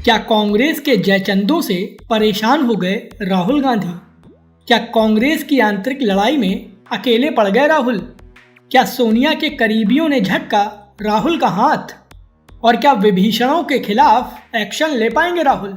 क्या कांग्रेस के जयचंदों से परेशान हो गए राहुल गांधी? क्या कांग्रेस की आंतरिक लड़ाई में अकेले पड़ गए राहुल? क्या सोनिया के करीबियों ने झटका राहुल का हाथ? और क्या विभीषणों के खिलाफ एक्शन ले पाएंगे राहुल?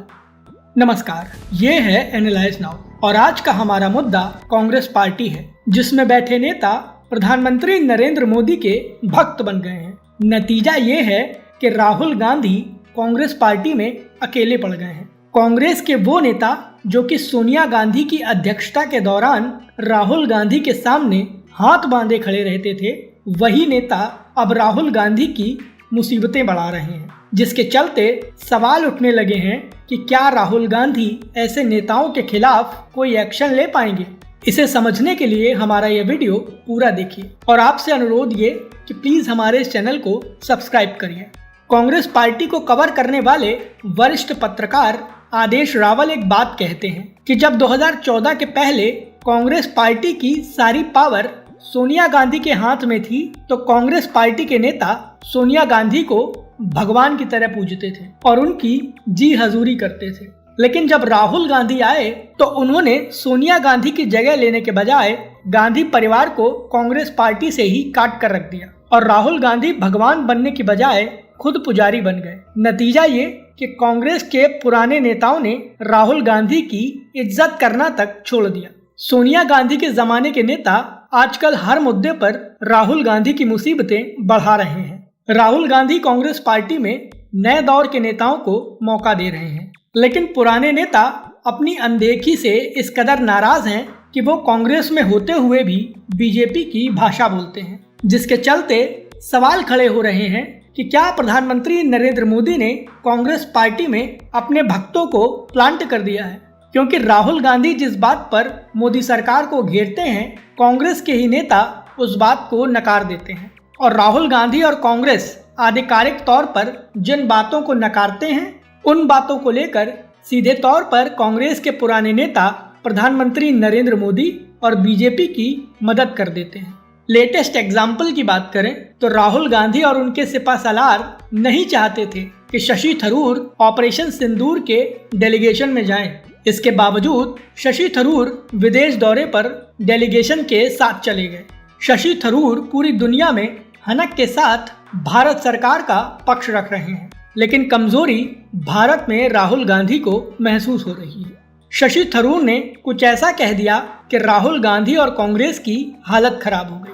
नमस्कार, ये है एनालाइज नाउ और आज का हमारा मुद्दा कांग्रेस पार्टी है, जिसमें बैठे नेता प्रधानमंत्री नरेंद्र मोदी के भक्त बन गए हैं। नतीजा ये है कि राहुल गांधी कांग्रेस पार्टी में अकेले पड़ गए हैं। कांग्रेस के वो नेता जो कि सोनिया गांधी की अध्यक्षता के दौरान राहुल गांधी के सामने हाथ बांधे खड़े रहते थे, वही नेता अब राहुल गांधी की मुसीबतें बढ़ा रहे हैं, जिसके चलते सवाल उठने लगे हैं कि क्या राहुल गांधी ऐसे नेताओं के खिलाफ कोई एक्शन ले पाएंगे। इसे समझने के लिए हमारा यह वीडियो पूरा देखिए और आपसे अनुरोध ये कि प्लीज हमारे इस चैनल को सब्सक्राइब करिए। कांग्रेस पार्टी को कवर करने वाले वरिष्ठ पत्रकार आदेश रावल एक बात कहते हैं कि जब 2014 के पहले कांग्रेस पार्टी की सारी पावर सोनिया गांधी के हाथ में थी, तो कांग्रेस पार्टी के नेता सोनिया गांधी को भगवान की तरह पूजते थे और उनकी जी हजूरी करते थे। लेकिन जब राहुल गांधी आए तो उन्होंने सोनिया गांधी की जगह लेने के बजाय गांधी परिवार को कांग्रेस पार्टी से ही काट कर रख दिया और राहुल गांधी भगवान बनने की बजाय खुद पुजारी बन गए। नतीजा ये कि कांग्रेस के पुराने नेताओं ने राहुल गांधी की इज्जत करना तक छोड़ दिया। सोनिया गांधी के जमाने के नेता आजकल हर मुद्दे पर राहुल गांधी की मुसीबतें बढ़ा रहे हैं। राहुल गांधी कांग्रेस पार्टी में नए दौर के नेताओं को मौका दे रहे हैं, लेकिन पुराने नेता अपनी अनदेखी से इस कदर नाराज हैं कि वो कांग्रेस में होते हुए भी बीजेपी की भाषा बोलते हैं, जिसके चलते सवाल खड़े हो रहे हैं कि क्या प्रधानमंत्री नरेंद्र मोदी ने कांग्रेस पार्टी में अपने भक्तों को प्लांट कर दिया है। क्योंकि राहुल गांधी जिस बात पर मोदी सरकार को घेरते हैं, कांग्रेस के ही नेता उस बात को नकार देते हैं और राहुल गांधी और कांग्रेस आधिकारिक तौर पर जिन बातों को नकारते हैं, उन बातों को लेकर सीधे तौर पर कांग्रेस के पुराने नेता प्रधानमंत्री नरेंद्र मोदी और बीजेपी की मदद कर देते हैं। लेटेस्ट एग्जाम्पल की बात करें तो राहुल गांधी और उनके सिपहसालार नहीं चाहते थे कि शशि थरूर ऑपरेशन सिंदूर के डेलीगेशन में जाएं। इसके बावजूद शशि थरूर विदेश दौरे पर डेलीगेशन के साथ चले गए। शशि थरूर पूरी दुनिया में हनक के साथ भारत सरकार का पक्ष रख रहे हैं, लेकिन कमजोरी भारत में राहुल गांधी को महसूस हो रही है। शशि थरूर ने कुछ ऐसा कह दिया कि राहुल गांधी और कांग्रेस की हालत खराब हो गई।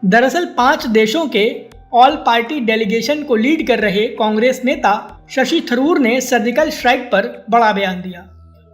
दरअसल 5 देशों के ऑल पार्टी डेलीगेशन को लीड कर रहे कांग्रेस नेता शशि थरूर ने सर्जिकल स्ट्राइक पर बड़ा बयान दिया।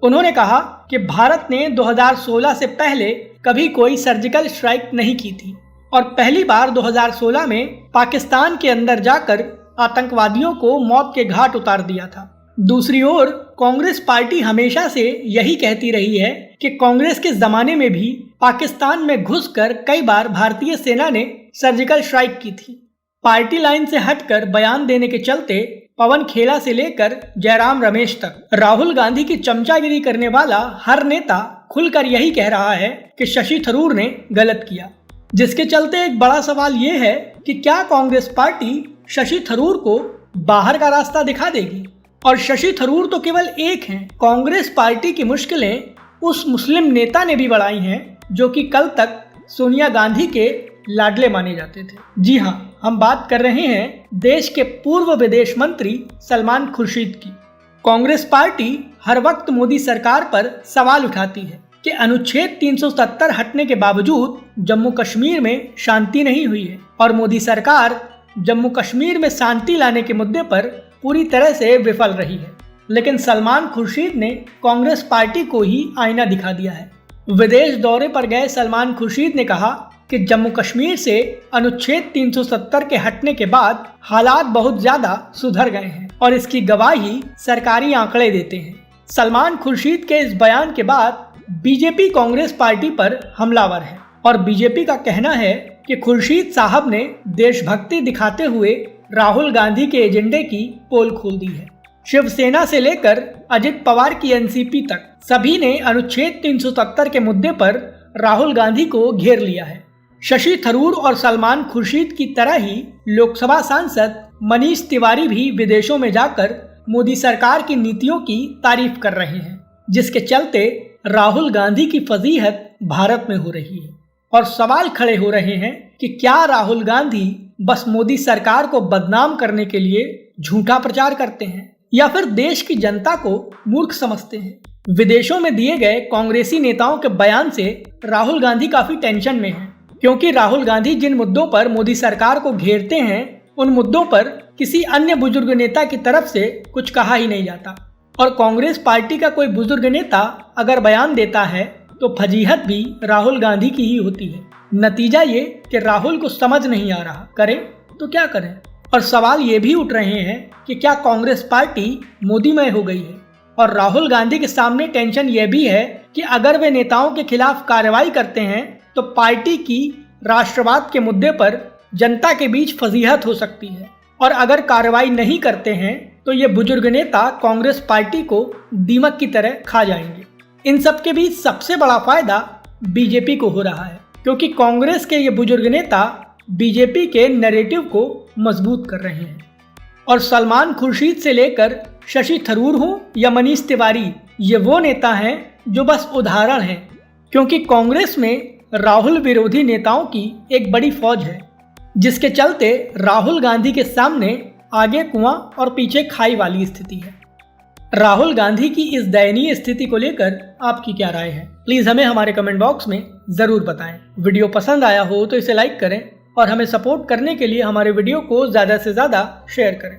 उन्होंने कहा कि भारत ने 2016 से पहले कभी कोई सर्जिकल स्ट्राइक नहीं की थी और पहली बार 2016 में पाकिस्तान के अंदर जाकर आतंकवादियों को मौत के घाट उतार दिया था। दूसरी ओर कांग्रेस पार्टी हमेशा से यही कहती रही है कि कांग्रेस के जमाने में भी पाकिस्तान में घुसकर कई बार भारतीय सेना ने सर्जिकल स्ट्राइक की थी। पार्टी लाइन से हटकर बयान देने के चलते पवन खेड़ा से लेकर जयराम रमेश तक राहुल गांधी की चमचागिरी करने वाला हर नेता खुलकर यही कह रहा है कि शशि थरूर ने गलत किया, जिसके चलते एक बड़ा सवाल ये है कि क्या कांग्रेस पार्टी शशि थरूर को बाहर का रास्ता दिखा देगी। और शशि थरूर तो केवल एक हैं। कांग्रेस पार्टी की मुश्किलें उस मुस्लिम नेता ने भी बढ़ाई हैं जो कि कल तक सोनिया गांधी के लाडले माने जाते थे। जी हाँ, हम बात कर रहे हैं देश के पूर्व विदेश मंत्री सलमान खुर्शीद की। कांग्रेस पार्टी हर वक्त मोदी सरकार पर सवाल उठाती है कि अनुच्छेद 370 हटने के बावजूद जम्मू कश्मीर में शांति नहीं हुई है और मोदी सरकार जम्मू कश्मीर में शांति लाने के मुद्दे पर पूरी तरह से विफल रही है। लेकिन सलमान खुर्शीद ने कांग्रेस पार्टी को ही आईना दिखा दिया है। विदेश दौरे पर गए सलमान खुर्शीद ने कहा कि जम्मू कश्मीर से अनुच्छेद 370 के हटने के बाद हालात बहुत ज्यादा सुधर गए हैं और इसकी गवाही सरकारी आंकड़े देते हैं। सलमान खुर्शीद के इस बयान के बाद बीजेपी कांग्रेस पार्टी पर हमलावर है और बीजेपी का कहना है कि खुर्शीद साहब ने देशभक्ति दिखाते हुए राहुल गांधी के एजेंडे की पोल खोल दी है। शिवसेना से लेकर अजित पवार की एनसीपी तक सभी ने अनुच्छेद 370 के मुद्दे पर राहुल गांधी को घेर लिया है। शशि थरूर और सलमान खुर्शीद की तरह ही लोकसभा सांसद मनीष तिवारी भी विदेशों में जाकर मोदी सरकार की नीतियों की तारीफ कर रहे हैं, जिसके चलते राहुल गांधी की फजीहत भारत में हो रही है। और सवाल खड़े हो रहे हैं कि क्या राहुल गांधी बस मोदी सरकार को बदनाम करने के लिए झूठा प्रचार करते हैं या फिर देश की जनता को मूर्ख समझते हैं। विदेशों में दिए गए कांग्रेसी नेताओं के बयान से राहुल गांधी काफी टेंशन में हैं, क्योंकि राहुल गांधी जिन मुद्दों पर मोदी सरकार को घेरते हैं उन मुद्दों पर किसी अन्य बुजुर्ग नेता की तरफ से कुछ कहा ही नहीं जाता। और कांग्रेस पार्टी का कोई बुजुर्ग नेता अगर बयान देता है तो फजीहत भी राहुल गांधी की ही होती है। नतीजा ये कि राहुल को समझ नहीं आ रहा, करें तो क्या करें। और सवाल ये भी उठ रहे हैं कि क्या कांग्रेस पार्टी मोदीमय हो गई है। और राहुल गांधी के सामने टेंशन ये भी है कि अगर वे नेताओं के खिलाफ कार्रवाई करते हैं तो पार्टी की राष्ट्रवाद के मुद्दे पर जनता के बीच फजीहत हो सकती है। और अगर कार्रवाई नहीं करते हैं तो ये बुजुर्ग नेता कांग्रेस पार्टी को दीमक की तरह खा जाएंगे। इन सब के बीच सबसे बड़ा फायदा बीजेपी को हो रहा है, क्योंकि कांग्रेस के ये बुजुर्ग नेता बीजेपी के नैरेटिव को मजबूत कर रहे हैं। और सलमान खुर्शीद से लेकर शशि थरूर हो या मनीष तिवारी, ये वो नेता हैं जो बस उदाहरण हैं, क्योंकि कांग्रेस में राहुल विरोधी नेताओं की एक बड़ी फौज है, जिसके चलते राहुल गांधी के सामने आगे कुआं और पीछे खाई वाली स्थिति है। राहुल गांधी की इस दयनीय स्थिति को लेकर आपकी क्या राय है, प्लीज हमें हमारे कमेंट बॉक्स में जरूर बताएं। वीडियो पसंद आया हो तो इसे लाइक करें और हमें सपोर्ट करने के लिए हमारे वीडियो को ज्यादा से ज्यादा शेयर करें।